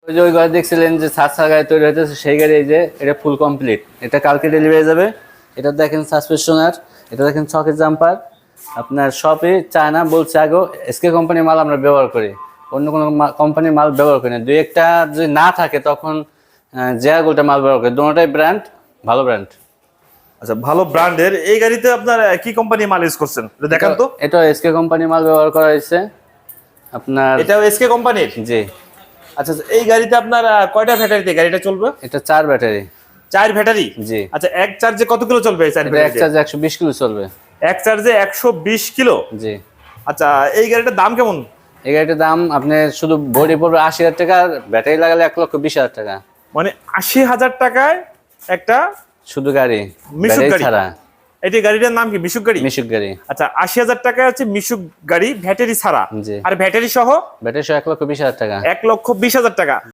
ওই যে ওই গাড়ি দেখছিলেন যে 7 গাড়ি তৈরি হয়েছে, সেই গাড়ি এই যে এটা ফুল কমপ্লিট, এটা কালকে ডেলিভারি যাবে। এটা দেখেন সাসপেনশনার, এটা দেখেন ছকের জাম্পার, আপনার সবই চায়না বলছে আগেও। এসকে কোম্পানির মাল আমরা ব্যবহার করি, অন্য কোনো কোম্পানির মাল ব্যবহার করি না। দুই একটা যদি না থাকে তখন গোল্ডের মাল ব্যবহার করি, দুটোটাই ব্র্যান্ড, ভালো ব্র্যান্ড। আচ্ছা, ভালো ব্র্যান্ডের এই গাড়িতে আপনার কি কোম্পানি মাল ইউজ করছেন এটা দেখান তো। এটা এসকে কোম্পানির মাল ব্যবহার করা হয়েছে আপনার। এটাও এসকে কোম্পানির? জি। আচ্ছা, এই গাড়িতে আপনার কয়টা ব্যাটারিতে গাড়িটা চলবে? এটা 4 ব্যাটারি। 4 ব্যাটারি? জি। আচ্ছা, এক চার্জে কত কিলো চলবে এই 4 এক ব্যাটারি? চার্জে 120 কিলো চলবে। এক চার্জে 120 কিলো? জি। আচ্ছা, এই গাড়িটার দাম কেমন? এই গাড়িটার দাম আপনি শুধু বডি পড়বে 80,000 টাকা, ব্যাটারি লাগালে 1,20,000 টাকা। মানে 80,000 টাকায় একটা শুধু গাড়ি, মিশুক ব্যাটারি গাড়ি ছাড়া। এই গাড়িটার নাম কি মিশুক গাড়ি? মিশুক গাড়ি। আচ্ছা, 80,000 টাকা হচ্ছে মিশুক গাড়ি ব্যাটারি ছাড়া। জি। আর ব্যাটারি সহ? ব্যাটারি সহ 1,20,000 টাকা। 1,20,000 টাকা।